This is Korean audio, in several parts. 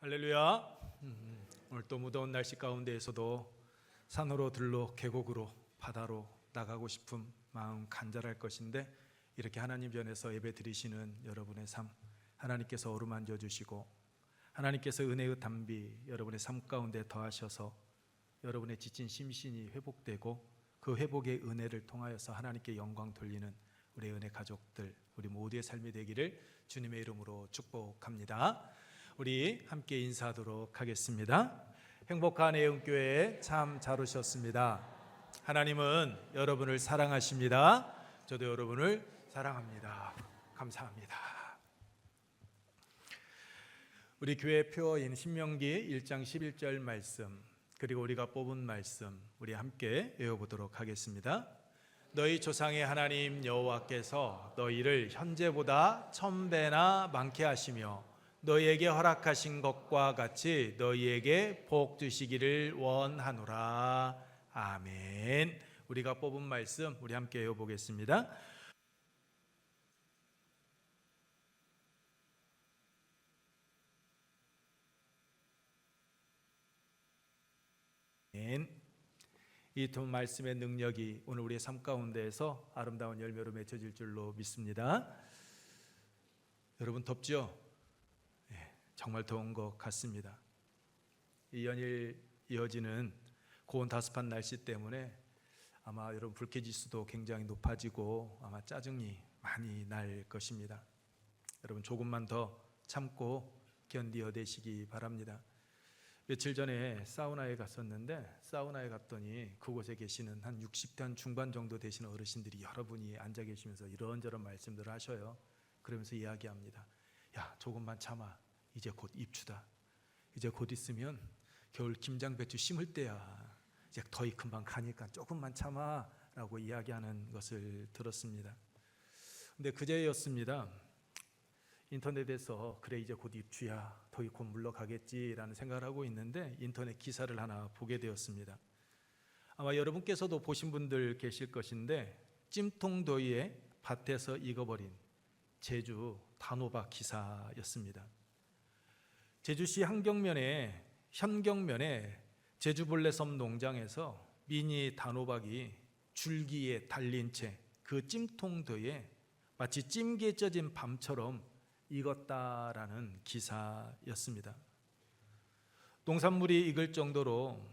할렐루야. 오늘 또 무더운 날씨 가운데에서도 산으로 들로 계곡으로 바다로 나가고 싶은 마음 간절할 것인데, 이렇게 하나님 전에서 예배 드리시는 여러분의 삶 하나님께서 어루만져 주시고, 하나님께서 은혜의 담비 여러분의 삶 가운데 더하셔서 여러분의 지친 심신이 회복되고, 그 회복의 은혜를 통하여서 하나님께 영광 돌리는 우리 은혜 가족들, 우리 모두의 삶이 되기를 주님의 이름으로 축복합니다. 우리 함께 인사하도록 하겠습니다. 행복한 애영교회에 참 잘 오셨습니다. 하나님은 여러분을 사랑하십니다. 저도 여러분을 사랑합니다. 감사합니다. 우리 교회 표어인 신명기 1장 11절 말씀, 그리고 우리가 뽑은 말씀 우리 함께 외워보도록 하겠습니다. 너희 조상의 하나님 여호와께서 너희를 현재보다 1000배나 많게 하시며 너희에게 허락하신 것과 같이 너희에게 복 주시기를 원하노라. 아멘. 우리가 뽑은 말씀 우리 함께 외워보겠습니다. 이 두 말씀의 능력이 오늘 우리의 삶 가운데에서 아름다운 열매로 맺혀질 줄로 믿습니다. 여러분 덥죠? 정말 더운 것 같습니다. 이 연일 이어지는 고온 다습한 날씨 때문에 아마 여러분 불쾌지수도 굉장히 높아지고 아마 짜증이 많이 날 것입니다. 여러분 조금만 더 참고 견디어내시기 바랍니다. 며칠 전에 사우나에 갔었는데, 사우나에 갔더니 그곳에 계시는 한 60대 중반 정도 되시는 어르신들이 여러분이 앉아 계시면서 이런저런 말씀들을 하셔요. 그러면서 이야기합니다. 야, 조금만 참아. 이제 곧 입추다. 이제 곧 있으면 겨울 김장배추 심을 때야. 이제 더위 금방 가니까 조금만 참아 라고 이야기하는 것을 들었습니다. 근데 그제였습니다. 인터넷에서 그래 이제 곧 입추야, 더위 곧 물러가겠지라는 생각을 하고 있는데 인터넷 기사를 하나 보게 되었습니다. 아마 여러분께서도 보신 분들 계실 것인데, 찜통더위에 밭에서 익어버린 제주 단호박 기사였습니다. 제주시 현경면에 제주볼레섬 농장에서 미니 단호박이 줄기에 달린 채 그 찜통더위에 마치 찜기에 쪄진 밤처럼 익었다라는 기사였습니다. 농산물이 익을 정도로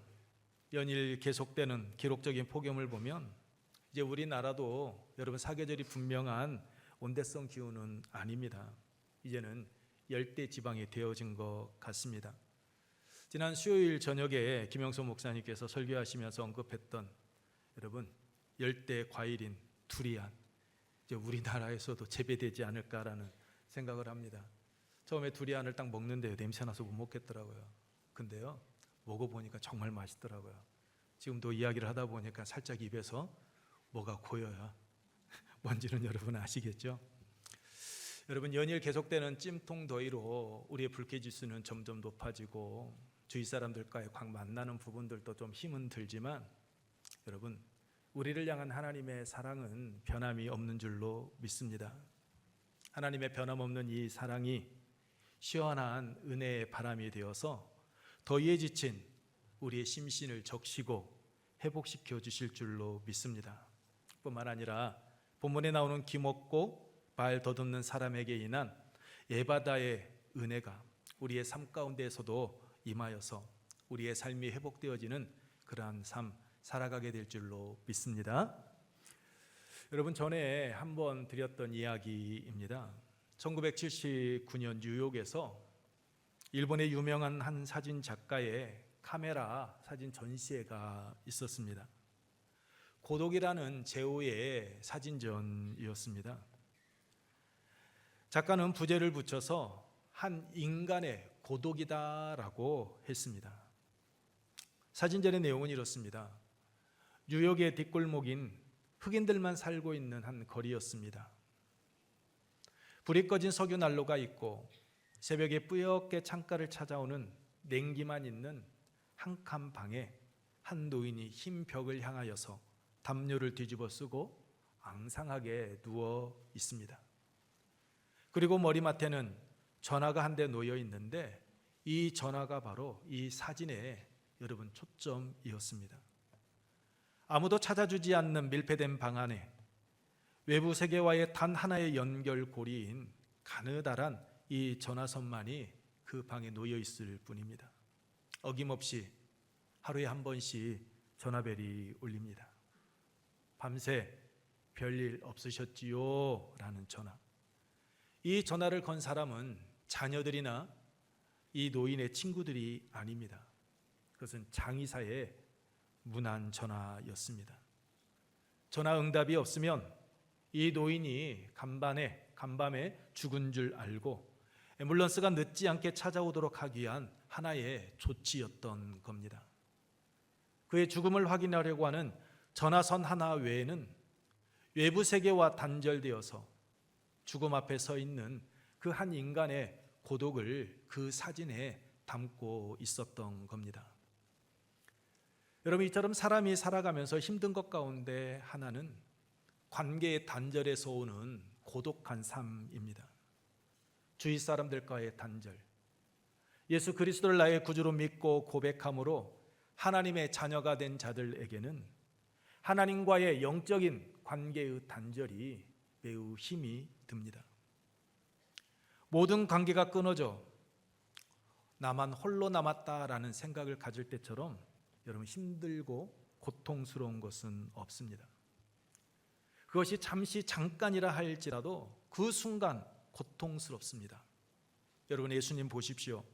연일 계속되는 기록적인 폭염을 보면 이제 우리나라도 여러분 사계절이 분명한 온대성 기후는 아닙니다. 이제는 열대 지방이 되어진 것 같습니다. 지난 수요일 저녁에 김영선 목사님께서 설교하시면서 언급했던 여러분 열대 과일인 두리안, 이제 우리나라에서도 재배되지 않을까라는 생각을 합니다. 처음에 두리안을 딱 먹는데요, 냄새나서 못 먹겠더라고요. 근데요, 먹어보니까 정말 맛있더라고요. 지금도 이야기를 하다 보니까 살짝 입에서 뭐가 고여요. 뭔지는 여러분 아시겠죠? 여러분 연일 계속되는 찜통 더위로 우리의 불쾌지수는 점점 높아지고 주위 사람들과의 만나는 부분들도 좀 힘은 들지만, 여러분 우리를 향한 하나님의 사랑은 변함이 없는 줄로 믿습니다. 하나님의 변함없는 이 사랑이 시원한 은혜의 바람이 되어서 더위에 지친 우리의 심신을 적시고 회복시켜 주실 줄로 믿습니다. 뿐만 아니라 본문에 나오는 기먹고 말 더듬는 사람에게 인한 예바다의 은혜가 우리의 삶 가운데에서도 임하여서 우리의 삶이 회복되어지는 그러한 삶 살아가게 될 줄로 믿습니다. 여러분 전에 한번 드렸던 이야기입니다. 1979년 뉴욕에서 일본의 유명한 한 사진 작가의 카메라 사진 전시회가 있었습니다. 고독이라는 제호의 사진전이었습니다. 작가는 부제를 붙여서 한 인간의 고독이다라고 했습니다. 사진전의 내용은 이렇습니다. 뉴욕의 뒷골목인 흑인들만 살고 있는 한 거리였습니다. 불이 꺼진 석유 난로가 있고 새벽에 뿌옇게 창가를 찾아오는 냉기만 있는 한 칸 방에 한 노인이 흰 벽을 향하여서 담요를 뒤집어 쓰고 앙상하게 누워 있습니다. 그리고 머리맡에는 전화가 한 대 놓여 있는데 이 전화가 바로 이 사진의 여러분 초점이었습니다. 아무도 찾아주지 않는 밀폐된 방 안에 외부 세계와의 단 하나의 연결고리인 가느다란 이 전화선만이 그 방에 놓여 있을 뿐입니다. 어김없이 하루에 한 번씩 전화벨이 울립니다. 밤새 별일 없으셨지요? 라는 전화. 이 전화를 건 사람은 자녀들이나 이 노인의 친구들이 아닙니다. 그것은 장의사의 문안 전화였습니다. 전화 응답이 없으면 이 노인이 간밤에 죽은 줄 알고 앰뷸런스가 늦지 않게 찾아오도록 하기 위한 하나의 조치였던 겁니다. 그의 죽음을 확인하려고 하는 전화선 하나 외에는 외부 세계와 단절되어서 죽음 앞에 서 있는 그 한 인간의 고독을 그 사진에 담고 있었던 겁니다. 여러분, 이처럼 사람이 살아가면서 힘든 것 가운데 하나는 관계의 단절에서 오는 고독한 삶입니다. 주위 사람들과의 단절, 예수 그리스도를 나의 구주로 믿고 고백함으로 하나님의 자녀가 된 자들에게는 하나님과의 영적인 관계의 단절이 매우 힘이 듭니다. 모든 관계가 끊어져 나만 홀로 남았다라는 생각을 가질 때처럼 여러분 힘들고 고통스러운 것은 없습니다. 그것이 잠깐이라 할지라도 그 순간 고통스럽습니다. 여러분, 예수님 보십시오.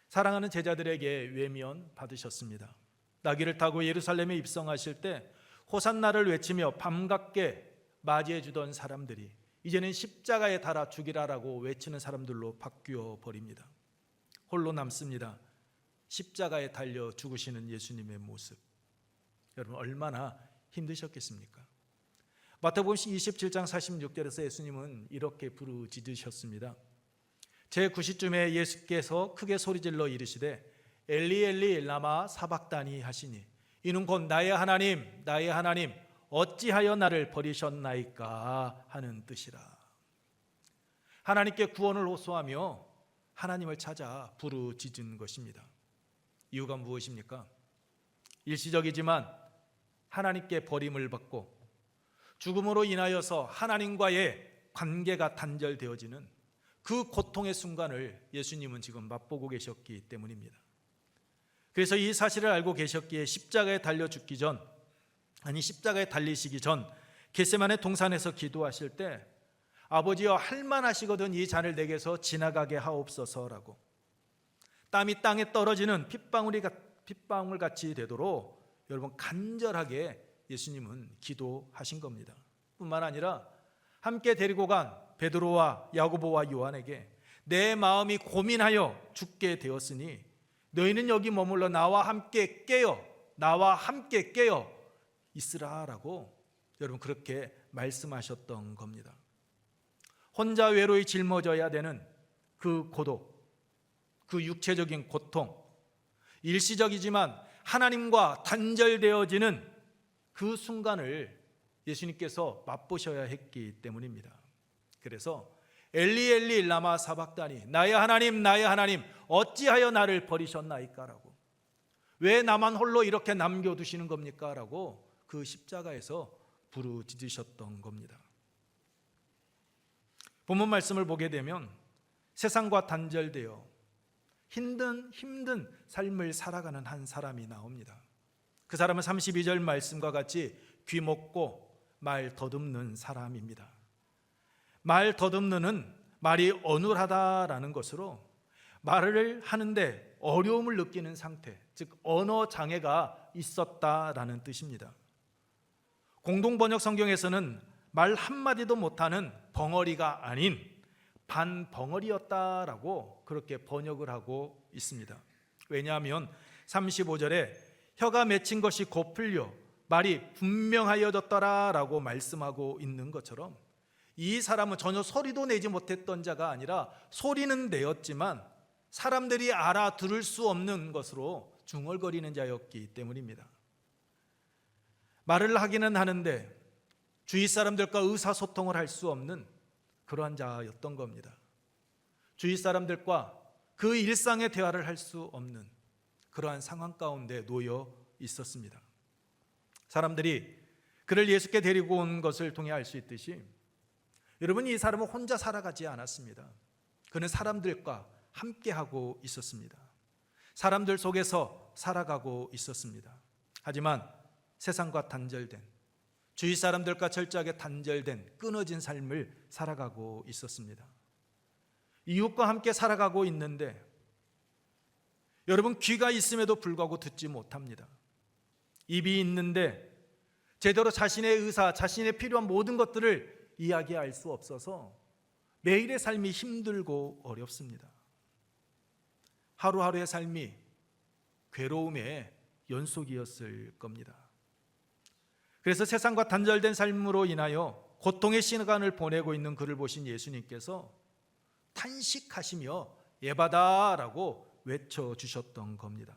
사랑하는 제자들에게 외면 받으셨습니다. 나귀를 타고 예루살렘에 입성하실 때 호산나를 외치며 반갑게 맞이해 주던 사람들이 이제는 십자가에 달아 죽이라라고 외치는 사람들로 바뀌어 버립니다. 홀로 남습니다. 십자가에 달려 죽으시는 예수님의 모습, 여러분 얼마나 힘드셨겠습니까? 마태복음 27장 46절에서 예수님은 이렇게 부르짖으셨습니다. 제9시쯤에 예수께서 크게 소리질러 이르시되 엘리 엘리 라마 사박다니 하시니 이는 곧 나의 하나님 나의 하나님 어찌하여 나를 버리셨나이까 하는 뜻이라. 하나님께 구원을 호소하며 하나님을 찾아 부르짖은 것입니다. 이유가 무엇입니까? 일시적이지만 하나님께 버림을 받고 죽음으로 인하여서 하나님과의 관계가 단절되어지는 그 고통의 순간을 예수님은 지금 맛보고 계셨기 때문입니다. 그래서 이 사실을 알고 계셨기에 십자가에 달려 죽기 전, 십자가에 달리시기 전 겟세마네 동산에서 기도하실 때 아버지여 할만하시거든 이 잔을 내게서 지나가게 하옵소서라고, 땀이 땅에 떨어지는 핏방울 같이 되도록 여러분 간절하게 예수님은 기도하신 겁니다. 뿐만 아니라 함께 데리고 간 베드로와 야고보와 요한에게 내 마음이 고민하여 죽게 되었으니 너희는 여기 머물러 나와 함께 깨어 있으라라고 여러분 그렇게 말씀하셨던 겁니다. 혼자 외로이 짊어져야 되는 그 고독, 그 육체적인 고통, 일시적이지만 하나님과 단절되어지는 그 순간을 예수님께서 맛보셔야 했기 때문입니다. 그래서 엘리 엘리 라마 사박다니 나의 하나님 어찌하여 나를 버리셨나이까라고, 왜 나만 홀로 이렇게 남겨두시는 겁니까? 라고 그 십자가에서 부르짖으셨던 겁니다. 본문 말씀을 보게 되면 세상과 단절되어 힘든 삶을 살아가는 한 사람이 나옵니다. 그 사람은 32절 말씀과 같이 귀먹고 말 더듬는 사람입니다. 말 더듬는 말이 어눌하다라는 것으로 말을 하는데 어려움을 느끼는 상태, 즉 언어 장애가 있었다라는 뜻입니다. 공동번역 성경에서는 말 한마디도 못하는 벙어리가 아닌 반벙어리였다라고 그렇게 번역을 하고 있습니다. 왜냐하면 35절에 혀가 맺힌 것이 곧 풀려 말이 분명하여졌더라라고 말씀하고 있는 것처럼 이 사람은 전혀 소리도 내지 못했던 자가 아니라 소리는 내었지만 사람들이 알아들을 수 없는 것으로 중얼거리는 자였기 때문입니다. 말을 하기는 하는데 주위 사람들과 의사소통을 할 수 없는 그러한 자였던 겁니다. 주위 사람들과 그 일상의 대화를 할 수 없는 그러한 상황 가운데 놓여 있었습니다. 사람들이 그를 예수께 데리고 온 것을 통해 알 수 있듯이 여러분, 이 사람은 혼자 살아가지 않았습니다. 그는 사람들과 함께하고 있었습니다. 사람들 속에서 살아가고 있었습니다. 하지만 세상과 단절된, 주위 사람들과 철저하게 단절된 끊어진 삶을 살아가고 있었습니다. 이웃과 함께 살아가고 있는데 여러분, 귀가 있음에도 불구하고 듣지 못합니다. 입이 있는데 제대로 자신의 의사, 자신의 필요한 모든 것들을 이야기할 수 없어서 매일의 삶이 힘들고 어렵습니다. 하루하루의 삶이 괴로움의 연속이었을 겁니다. 그래서 세상과 단절된 삶으로 인하여 고통의 시간을 보내고 있는 그를 보신 예수님께서 탄식하시며 에바다라고 외쳐주셨던 겁니다.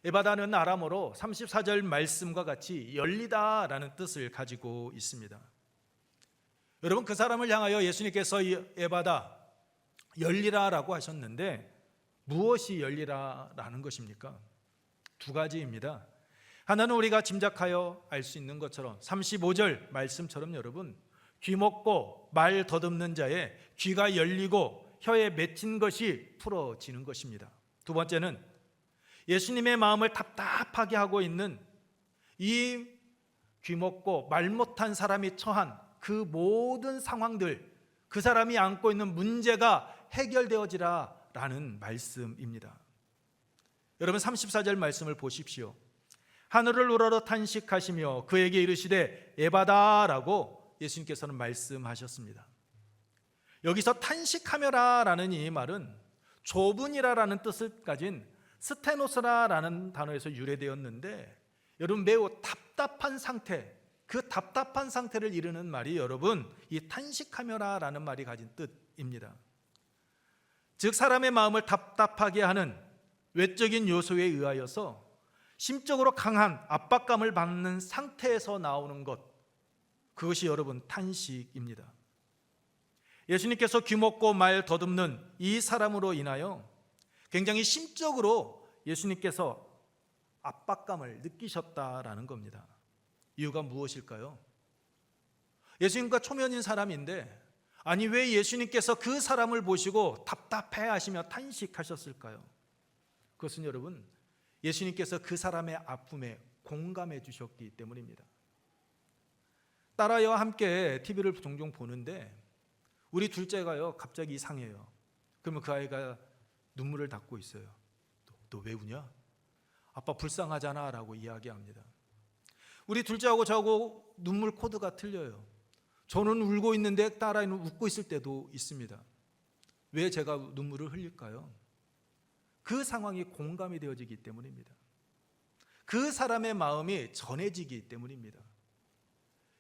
에바다는 아람어로 34절 말씀과 같이 열리다라는 뜻을 가지고 있습니다. 여러분, 그 사람을 향하여 예수님께서 에바다, 열리라라고 하셨는데 무엇이 열리라라는 것입니까? 두 가지입니다. 하나는 우리가 짐작하여 알 수 있는 것처럼 35절 말씀처럼 여러분, 귀 먹고 말 더듬는 자의 귀가 열리고 혀에 맺힌 것이 풀어지는 것입니다. 두 번째는 예수님의 마음을 답답하게 하고 있는 이 귀 먹고 말 못한 사람이 처한 그 모든 상황들, 그 사람이 안고 있는 문제가 해결되어지라라는 말씀입니다. 여러분, 34절 말씀을 보십시오. 하늘을 우러러 탄식하시며 그에게 이르시되 에바다라고 예수님께서는 말씀하셨습니다. 여기서 탄식하며라라는 이 말은 좁은이라라는 뜻을 가진 스테노스라라는 단어에서 유래되었는데, 여러분, 매우 답답한 상태, 그 답답한 상태를 이르는 말이 여러분, 이 탄식하며라라는 말이 가진 뜻입니다. 즉, 사람의 마음을 답답하게 하는 외적인 요소에 의하여서 심적으로 강한 압박감을 받는 상태에서 나오는 것, 그것이 여러분 탄식입니다. 예수님께서 귀 먹고 말 더듬는 이 사람으로 인하여 굉장히 심적으로 예수님께서 압박감을 느끼셨다라는 겁니다. 이유가 무엇일까요? 예수님과 초면인 사람인데, 아니 왜 예수님께서 그 사람을 보시고 답답해 하시며 탄식하셨을까요? 그것은 여러분, 예수님께서 그 사람의 아픔에 공감해 주셨기 때문입니다. 딸아이와 함께 TV를 종종 보는데 우리 둘째가요 갑자기 이상해요. 그러면 그 아이가 눈물을 닦고 있어요. 너 왜 우냐? 아빠 불쌍하잖아 라고 이야기합니다. 우리 둘째하고 저하고 눈물 코드가 틀려요. 저는 울고 있는데 딸아이는 웃고 있을 때도 있습니다. 왜 제가 눈물을 흘릴까요? 그 상황이 공감이 되어지기 때문입니다. 그 사람의 마음이 전해지기 때문입니다.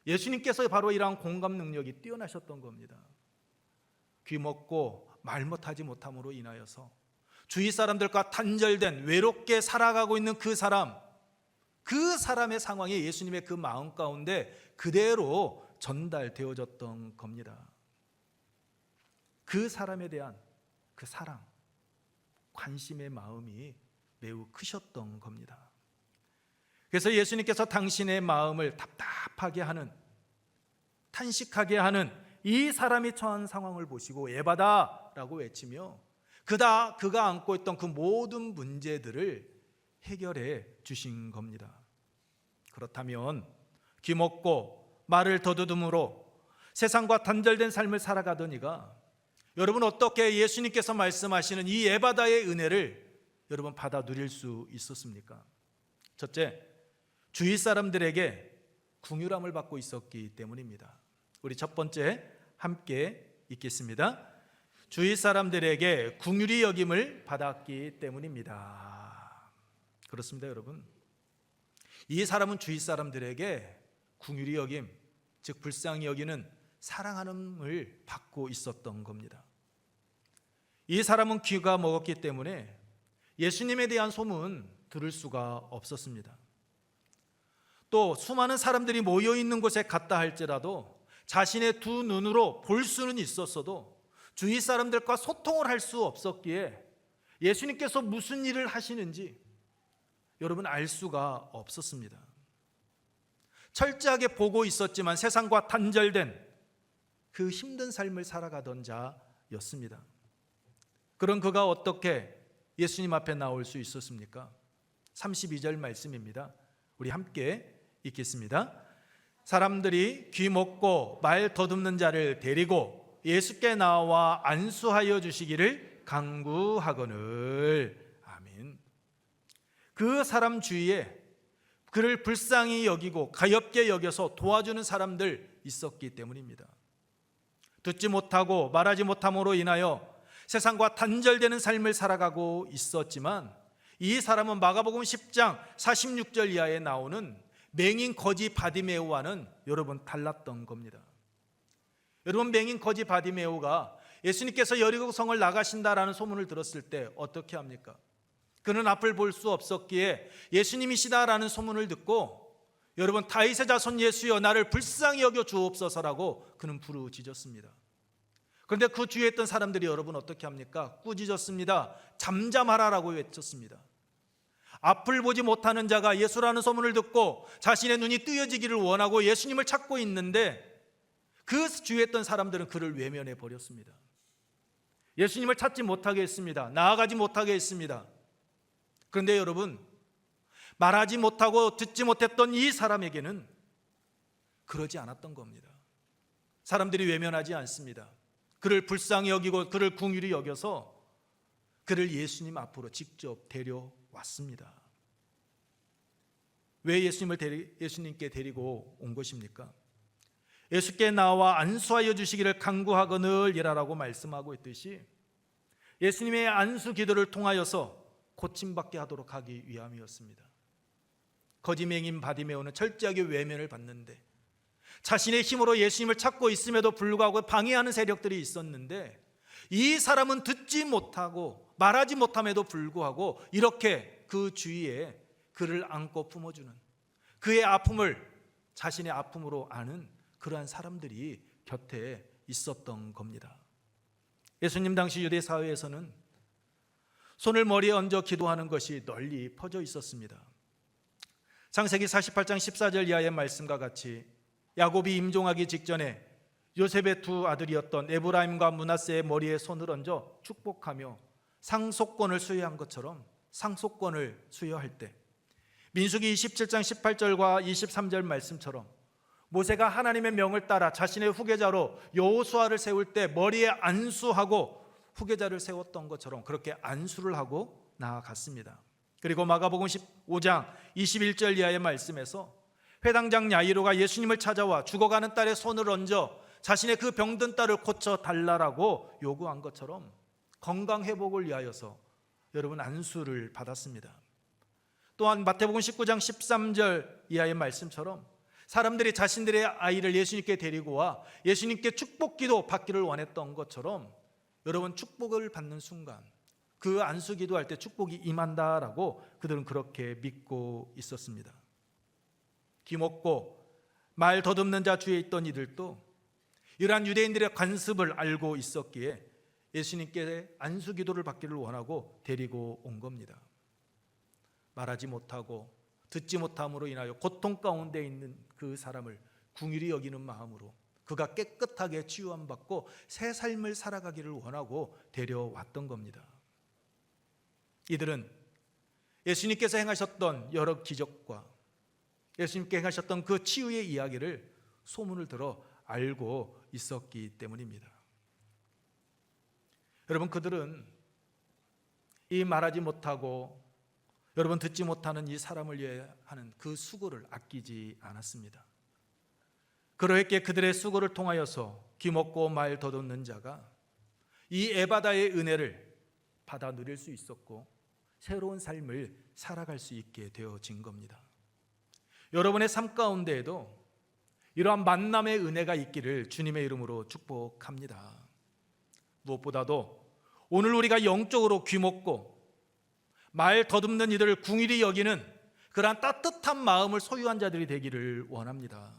예수님께서 바로 이러한 공감 능력이 뛰어나셨던 겁니다. 귀 먹고 말 못하지 못함으로 인하여서 주위 사람들과 단절된 외롭게 살아가고 있는 그 사람의 상황이 예수님의 그 마음 가운데 그대로 전달되어졌던 겁니다. 그 사람에 대한 그 사랑, 관심의 마음이 매우 크셨던 겁니다. 그래서 예수님께서 당신의 마음을 답답하게 하는, 탄식하게 하는 이 사람이 처한 상황을 보시고 에바다라고 외치며 그가 안고 있던 그 모든 문제들을 해결해 주신 겁니다. 그렇다면 귀 먹고 말을 더듬음으로 세상과 단절된 삶을 살아가던 이가 여러분 어떻게 예수님께서 말씀하시는 이 에바다의 은혜를 여러분 받아 누릴 수 있었습니까? 첫째, 주위 사람들에게 긍휼함을 받고 있었기 때문입니다. 우리 첫 번째 함께 읽겠습니다. 주위 사람들에게 긍휼히 여김을 받았기 때문입니다. 그렇습니다, 여러분. 이 사람은 주위 사람들에게 긍휼히 여김, 즉 불쌍히 여기는 사랑하는을 받고 있었던 겁니다. 이 사람은 귀가 먹었기 때문에 예수님에 대한 소문 들을 수가 없었습니다. 또 수많은 사람들이 모여 있는 곳에 갔다 할지라도 자신의 두 눈으로 볼 수는 있었어도 주위 사람들과 소통을 할 수 없었기에 예수님께서 무슨 일을 하시는지 여러분 알 수가 없었습니다. 철저하게 보고 있었지만 세상과 단절된 그 힘든 삶을 살아가던 자였습니다. 그런 그가 어떻게 예수님 앞에 나올 수 있었습니까? 32절 말씀입니다. 우리 함께 읽겠습니다. 사람들이 귀 먹고 말 더듬는 자를 데리고 예수께 나와 안수하여 주시기를 간구하거늘. 아멘. 그 사람 주위에 그를 불쌍히 여기고 가엾게 여겨서 도와주는 사람들 있었기 때문입니다. 듣지 못하고 말하지 못함으로 인하여 세상과 단절되는 삶을 살아가고 있었지만 이 사람은 마가복음 10장 46절 이하에 나오는 맹인 거지 바디메오와는 여러분 달랐던 겁니다. 여러분, 맹인 거지 바디메오가 예수님께서 여리고성을 나가신다라는 소문을 들었을 때 어떻게 합니까? 그는 앞을 볼 수 없었기에 예수님이시다라는 소문을 듣고 여러분, 다윗의 자손 예수여 나를 불쌍히 여겨 주옵소서라고 그는 부르짖었습니다. 그런데 그 주위에 있던 사람들이 여러분 어떻게 합니까? 꾸짖었습니다. 잠잠하라라고 외쳤습니다. 앞을 보지 못하는 자가 예수라는 소문을 듣고 자신의 눈이 뜨여지기를 원하고 예수님을 찾고 있는데 그 주위에 있던 사람들은 그를 외면해 버렸습니다. 예수님을 찾지 못하게 했습니다. 나아가지 못하게 했습니다. 그런데 여러분, 말하지 못하고 듣지 못했던 이 사람에게는 그러지 않았던 겁니다. 사람들이 외면하지 않습니다. 그를 불쌍히 여기고 그를 긍휼히 여겨서 그를 예수님 앞으로 직접 데려왔습니다. 왜 예수님께 데리고 온 것입니까? 예수께 나와 안수하여 주시기를 간구하거늘 이라라고 말씀하고 있듯이 예수님의 안수 기도를 통하여서 고침받게 하도록 하기 위함이었습니다. 거지맹인 바디메오는 철저하게 외면을 받는데 자신의 힘으로 예수님을 찾고 있음에도 불구하고 방해하는 세력들이 있었는데 이 사람은 듣지 못하고 말하지 못함에도 불구하고 이렇게 그 주위에 그를 안고 품어주는, 그의 아픔을 자신의 아픔으로 아는 그러한 사람들이 곁에 있었던 겁니다. 예수님 당시 유대 사회에서는 손을 머리에 얹어 기도하는 것이 널리 퍼져 있었습니다. 창세기 48장 14절 이하의 말씀과 같이 야곱이 임종하기 직전에 요셉의 두 아들이었던 에브라임과 므낫세의 머리에 손을 얹어 축복하며 상속권을 수여한 것처럼 상속권을 수여할 때 민수기 27장 18절과 23절 말씀처럼 모세가 하나님의 명을 따라 자신의 후계자로 여호수아를 세울 때 머리에 안수하고 후계자를 세웠던 것처럼 그렇게 안수를 하고 나아갔습니다. 그리고 마가복음 15장 21절 이하의 말씀에서 회당장 야이로가 예수님을 찾아와 죽어가는 딸의 손을 얹어 자신의 그 병든 딸을 고쳐달라고 요구한 것처럼 건강 회복을 위하여서 여러분 안수를 받았습니다. 또한 마태복음 19장 13절 이하의 말씀처럼 사람들이 자신들의 아이를 예수님께 데리고 와 예수님께 축복기도 받기를 원했던 것처럼 여러분 축복을 받는 순간 그 안수 기도할 때 축복이 임한다라고 그들은 그렇게 믿고 있었습니다. 귀 먹고 말 더듬는 자 주위에 있던 이들도 이러한 유대인들의 관습을 알고 있었기에 예수님께 안수 기도를 받기를 원하고 데리고 온 겁니다. 말하지 못하고 듣지 못함으로 인하여 고통 가운데 있는 그 사람을 긍휼히 여기는 마음으로 그가 깨끗하게 치유함받고 새 삶을 살아가기를 원하고 데려왔던 겁니다. 이들은 예수님께서 행하셨던 여러 기적과 예수님께 행하셨던 그 치유의 이야기를 소문을 들어 알고 있었기 때문입니다. 여러분, 그들은 이 말하지 못하고 여러분 듣지 못하는 이 사람을 위해 하는 그 수고를 아끼지 않았습니다. 그러했기에 그들의 수고를 통하여서 귀 먹고 말 더듬는 자가 이 에바다의 은혜를 받아 누릴 수 있었고 새로운 삶을 살아갈 수 있게 되어진 겁니다. 여러분의 삶 가운데에도 이러한 만남의 은혜가 있기를 주님의 이름으로 축복합니다. 무엇보다도 오늘 우리가 영적으로 귀 먹고 말 더듬는 이들을 긍휼히 여기는 그러한 따뜻한 마음을 소유한 자들이 되기를 원합니다.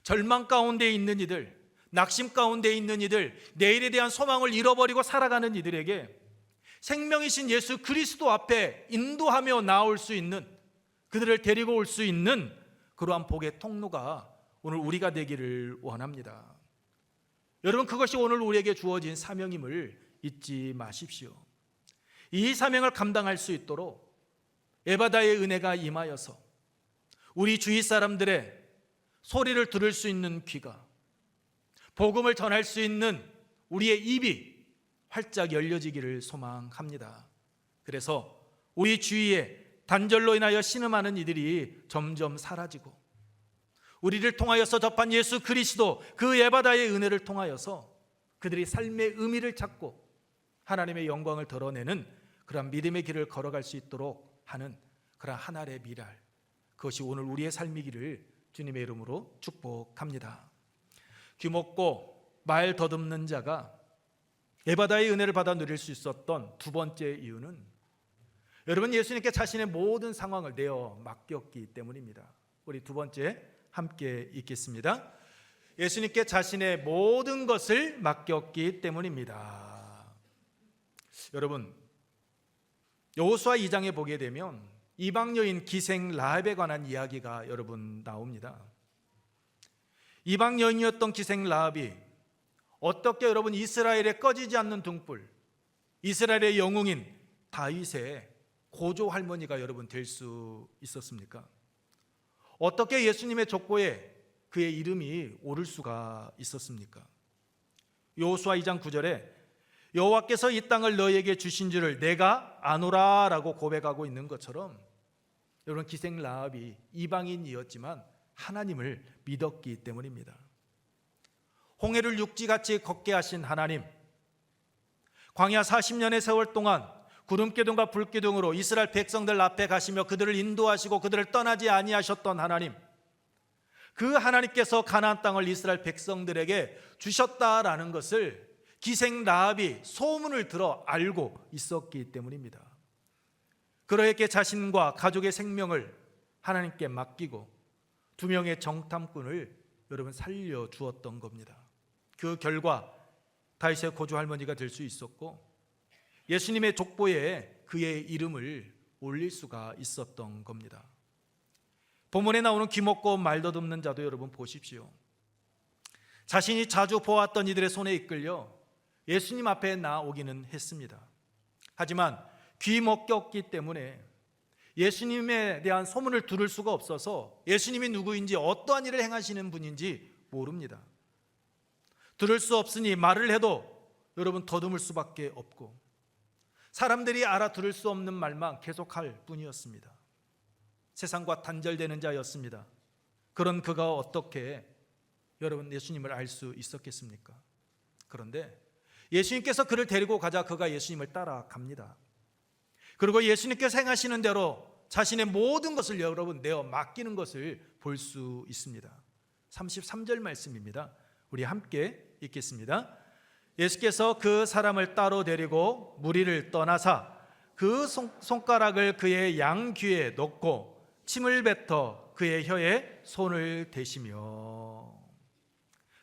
절망 가운데 있는 이들, 낙심 가운데 있는 이들, 내일에 대한 소망을 잃어버리고 살아가는 이들에게 생명이신 예수 그리스도 앞에 인도하며 나올 수 있는, 그들을 데리고 올 수 있는 그러한 복의 통로가 오늘 우리가 되기를 원합니다. 여러분, 그것이 오늘 우리에게 주어진 사명임을 잊지 마십시오. 이 사명을 감당할 수 있도록 에바다의 은혜가 임하여서 우리 주위 사람들의 소리를 들을 수 있는 귀가, 복음을 전할 수 있는 우리의 입이 활짝 열려지기를 소망합니다. 그래서 우리 주위에 단절로 인하여 신음하는 이들이 점점 사라지고, 우리를 통하여서 접한 예수 그리스도 그 에바다의 은혜를 통하여서 그들이 삶의 의미를 찾고 하나님의 영광을 드러내는 그런 믿음의 길을 걸어갈 수 있도록 하는 그런 하나의 미랄, 그것이 오늘 우리의 삶이기를 주님의 이름으로 축복합니다. 귀먹고 말 더듬는 자가 에바다의 은혜를 받아 누릴 수 있었던 두 번째 이유는, 여러분, 예수님께 자신의 모든 상황을 내어 맡겼기 때문입니다. 우리 두 번째 함께 읽겠습니다. 예수님께 자신의 모든 것을 맡겼기 때문입니다. 여러분, 여호수아 2장에 보게 되면 이방 여인 기생 라합에 관한 이야기가 여러분 나옵니다. 이방 여인이었던 기생 라합이 어떻게 여러분 이스라엘의 꺼지지 않는 등불, 이스라엘의 영웅인 다윗의 고조 할머니가 여러분 될 수 있었습니까? 어떻게 예수님의 족보에 그의 이름이 오를 수가 있었습니까? 여호수아 2장 9절에 여호와께서 이 땅을 너희에게 주신 줄을 내가 아노라 라고 고백하고 있는 것처럼, 여러분, 기생 라합이 이방인이었지만 하나님을 믿었기 때문입니다. 홍해를 육지같이 걷게 하신 하나님, 광야 40년의 세월 동안 구름기둥과 불기둥으로 이스라엘 백성들 앞에 가시며 그들을 인도하시고 그들을 떠나지 아니하셨던 하나님, 그 하나님께서 가나안 땅을 이스라엘 백성들에게 주셨다라는 것을 기생 라합이 소문을 들어 알고 있었기 때문입니다. 그러했기에 자신과 가족의 생명을 하나님께 맡기고 두 명의 정탐꾼을 여러분 살려주었던 겁니다. 그 결과 다윗의 고조 할머니가 될 수 있었고, 예수님의 족보에 그의 이름을 올릴 수가 있었던 겁니다. 본문에 나오는 귀먹고 말 더듬는 자도 여러분 보십시오. 자신이 자주 보았던 이들의 손에 이끌려 예수님 앞에 나오기는 했습니다. 하지만 귀먹겼기 때문에 예수님에 대한 소문을 들을 수가 없어서 예수님이 누구인지, 어떠한 일을 행하시는 분인지 모릅니다. 들을 수 없으니 말을 해도 여러분 더듬을 수밖에 없고, 사람들이 알아들을 수 없는 말만 계속할 뿐이었습니다. 세상과 단절되는 자였습니다. 그런 그가 어떻게 여러분 예수님을 알 수 있었겠습니까? 그런데 예수님께서 그를 데리고 가자 그가 예수님을 따라갑니다. 그리고 예수님께서 행하시는 대로 자신의 모든 것을 여러분 내어 맡기는 것을 볼 수 있습니다. 33절 말씀입니다. 우리 함께 읽겠습니다. 예수께서 그 사람을 따로 데리고 무리를 떠나사 그 손가락을 그의 양귀에 넣고 침을 뱉어 그의 혀에 손을 대시며,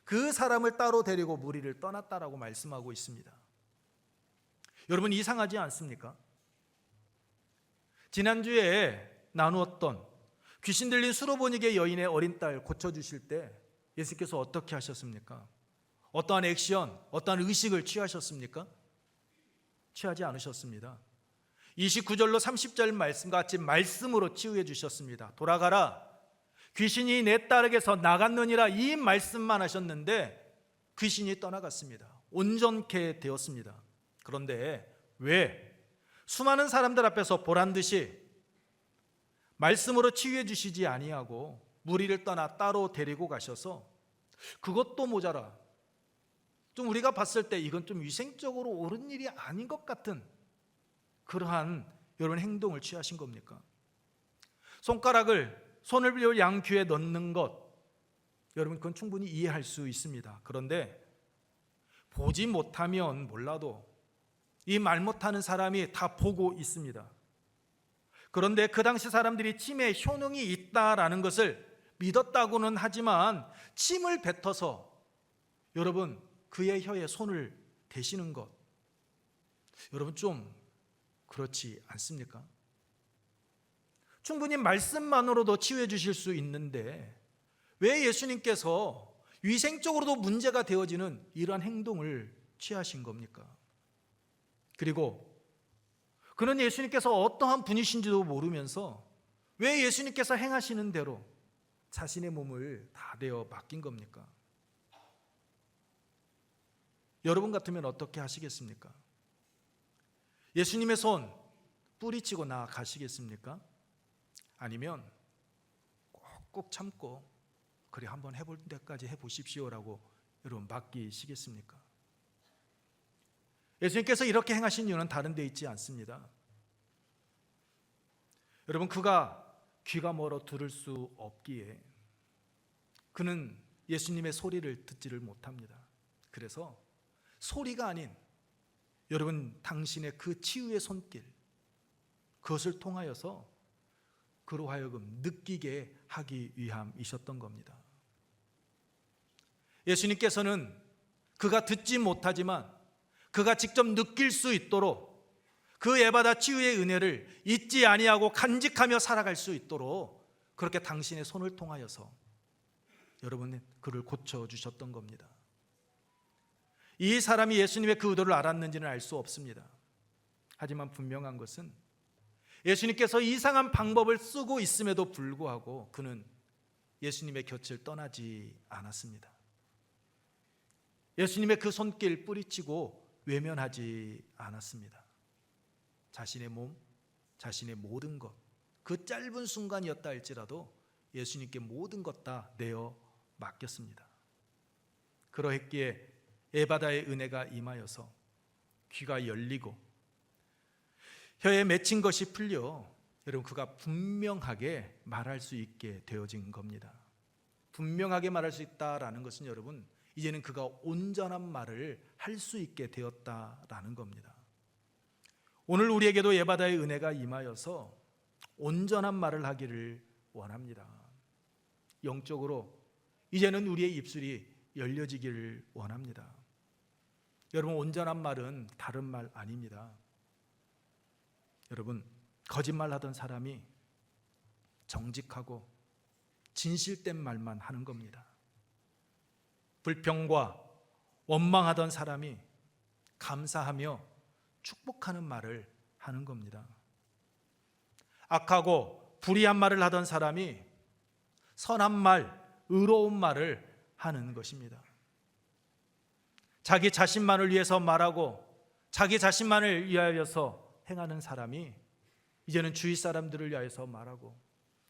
그 사람을 따로 데리고 무리를 떠났다라고 말씀하고 있습니다. 여러분, 이상하지 않습니까? 지난주에 나누었던 귀신 들린 수로보니게 여인의 어린 딸 고쳐주실 때 예수께서 어떻게 하셨습니까? 어떠한 액션, 어떠한 의식을 취하셨습니까? 취하지 않으셨습니다. 29절로 30절 말씀과 같이 말씀으로 치유해 주셨습니다. 돌아가라, 귀신이 내 딸에게서 나갔느니라, 이 말씀만 하셨는데 귀신이 떠나갔습니다. 온전케 되었습니다. 그런데 왜 수많은 사람들 앞에서 보란듯이 말씀으로 치유해 주시지 아니하고 무리를 떠나 따로 데리고 가셔서 그것도 모자라, 좀 우리가 봤을 때 이건 좀 위생적으로 옳은 일이 아닌 것 같은 그러한 여러분 행동을 취하신 겁니까? 손을 양귀에 넣는 것, 여러분 그건 충분히 이해할 수 있습니다. 그런데 보지 못하면 몰라도 이 말 못하는 사람이 다 보고 있습니다. 그런데 그 당시 사람들이 침에 효능이 있다라는 것을 믿었다고는 하지만 침을 뱉어서 여러분 그의 혀에 손을 대시는 것, 여러분 좀 그렇지 않습니까? 충분히 말씀만으로도 치유해 주실 수 있는데 왜 예수님께서 위생적으로도 문제가 되어지는 이러한 행동을 취하신 겁니까? 그리고 그는 예수님께서 어떠한 분이신지도 모르면서 왜 예수님께서 행하시는 대로 자신의 몸을 다 내어 맡긴 겁니까? 여러분 같으면 어떻게 하시겠습니까? 예수님의 손 뿌리치고 나아가시겠습니까? 아니면 꼭 참고 그래 한번 해볼 때까지 해보십시오라고 여러분 맡기시겠습니까? 예수님께서 이렇게 행하신 이유는 다른 데 있지 않습니다. 여러분, 그가 귀가 멀어 들을 수 없기에 그는 예수님의 소리를 듣지를 못합니다. 그래서 소리가 아닌 여러분 당신의 그 치유의 손길, 그것을 통하여서 그로 하여금 느끼게 하기 위함이셨던 겁니다. 예수님께서는 그가 듣지 못하지만 그가 직접 느낄 수 있도록 그 에바다 치유의 은혜를 잊지 아니하고 간직하며 살아갈 수 있도록 그렇게 당신의 손을 통하여서 여러분 그를 고쳐주셨던 겁니다. 이 사람이 예수님의 그 의도를 알았는지는 알 수 없습니다. 하지만 분명한 것은 예수님께서 이상한 방법을 쓰고 있음에도 불구하고 그는 예수님의 곁을 떠나지 않았습니다. 예수님의 그 손길 뿌리치고 외면하지 않았습니다. 자신의 몸, 자신의 모든 것, 그 짧은 순간이었다 할지라도 예수님께 모든 것 다 내어 맡겼습니다. 그러했기에 에바다의 은혜가 임하여서 귀가 열리고 혀에 맺힌 것이 풀려 여러분 그가 분명하게 말할 수 있게 되어진 겁니다. 분명하게 말할 수 있다라는 것은 여러분 이제는 그가 온전한 말을 할 수 있게 되었다라는 겁니다. 오늘 우리에게도 에바다의 은혜가 임하여서 온전한 말을 하기를 원합니다. 영적으로 이제는 우리의 입술이 열려지기를 원합니다. 여러분, 온전한 말은 다른 말 아닙니다. 여러분, 거짓말하던 사람이 정직하고 진실된 말만 하는 겁니다. 불평과 원망하던 사람이 감사하며 축복하는 말을 하는 겁니다. 악하고 불의한 말을 하던 사람이 선한 말, 의로운 말을 하는 것입니다. 자기 자신만을 위해서 말하고 자기 자신만을 위하여서 행하는 사람이 이제는 주위 사람들을 위하여서 말하고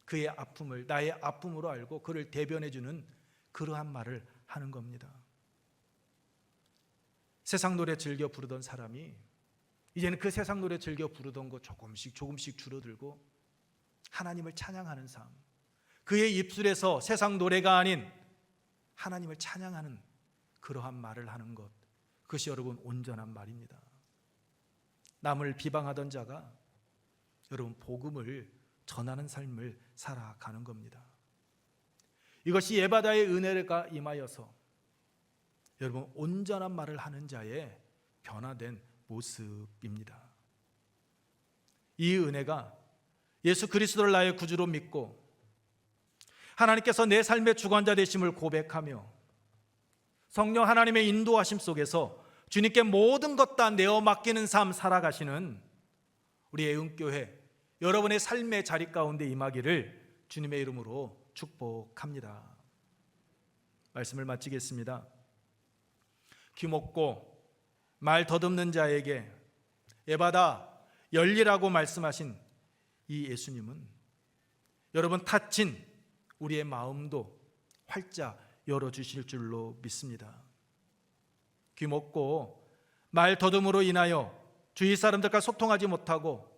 그의 아픔을 나의 아픔으로 알고 그를 대변해주는 그러한 말을 하는 겁니다. 세상 노래 즐겨 부르던 사람이 이제는 그 세상 노래 즐겨 부르던 거 조금씩 줄어들고 하나님을 찬양하는 삶, 그의 입술에서 세상 노래가 아닌 하나님을 찬양하는 그러한 말을 하는 것, 그것이 여러분 온전한 말입니다. 남을 비방하던 자가 여러분 복음을 전하는 삶을 살아가는 겁니다. 이것이 에바다의 은혜가 임하여서 여러분 온전한 말을 하는 자의 변화된 모습입니다. 이 은혜가 예수 그리스도를 나의 구주로 믿고 하나님께서 내 삶의 주관자 되심을 고백하며 성령 하나님의 인도하심 속에서 주님께 모든 것 다 내어 맡기는 삶 살아가시는 우리 애운교회 여러분의 삶의 자리 가운데 임하기를 주님의 이름으로 축복합니다. 말씀을 마치겠습니다. 귀 먹고 말 더듬는 자에게 에바다 열리라고 말씀하신 이 예수님은 여러분 닫힌 우리의 마음도 활짝 열어주실 줄로 믿습니다. 귀 먹고 말 더듬으로 인하여 주위 사람들과 소통하지 못하고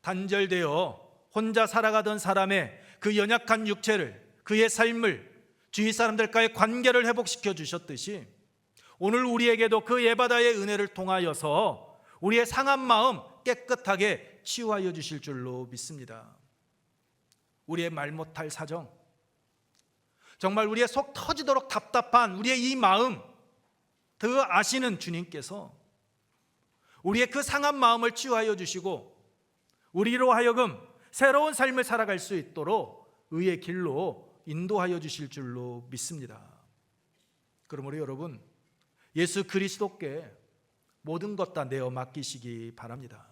단절되어 혼자 살아가던 사람의 그 연약한 육체를, 그의 삶을, 주위 사람들과의 관계를 회복시켜 주셨듯이 오늘 우리에게도 그 에바다의 은혜를 통하여서 우리의 상한 마음 깨끗하게 치유하여 주실 줄로 믿습니다. 우리의 말 못할 사정, 정말 우리의 속 터지도록 답답한 우리의 이 마음 더 아시는 주님께서 우리의 그 상한 마음을 치유하여 주시고 우리로 하여금 새로운 삶을 살아갈 수 있도록 의의 길로 인도하여 주실 줄로 믿습니다. 그러므로 여러분, 예수 그리스도께 모든 것 다 내어 맡기시기 바랍니다.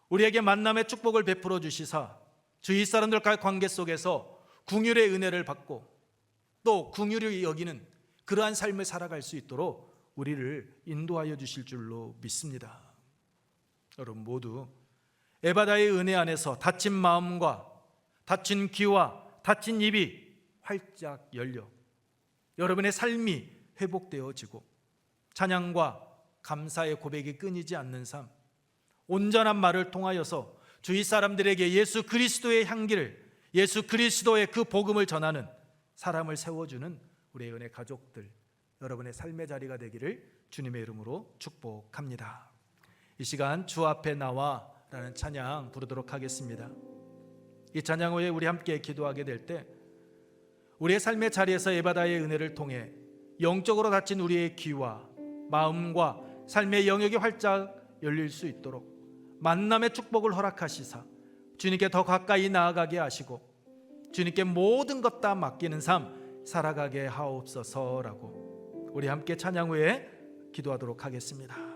우리에게 만남의 축복을 베풀어 주시사 주위 사람들과의 관계 속에서 긍휼의 은혜를 받고 또 긍휼히 여기는 그러한 삶을 살아갈 수 있도록 우리를 인도하여 주실 줄로 믿습니다. 여러분 모두 에바다의 은혜 안에서 닫힌 마음과 닫힌 귀와 닫힌 입이 활짝 열려 여러분의 삶이 회복되어지고 찬양과 감사의 고백이 끊이지 않는 삶, 온전한 말을 통하여서 주위 사람들에게 예수 그리스도의 향기를, 예수 그리스도의 그 복음을 전하는 사람을 세워주는 우리의 은혜 가족들, 여러분의 삶의 자리가 되기를 주님의 이름으로 축복합니다. 이 시간 주 앞에 나와 라는 찬양 부르도록 하겠습니다. 이 찬양 후에 우리 함께 기도하게 될 때 우리의 삶의 자리에서 에바다의 은혜를 통해 영적으로 닫힌 우리의 귀와 마음과 삶의 영역이 활짝 열릴 수 있도록 만남의 축복을 허락하시사 주님께 더 가까이 나아가게 하시고 주님께 모든 것 다 맡기는 삶 살아가게 하옵소서라고 우리 함께 찬양 후에 기도하도록 하겠습니다.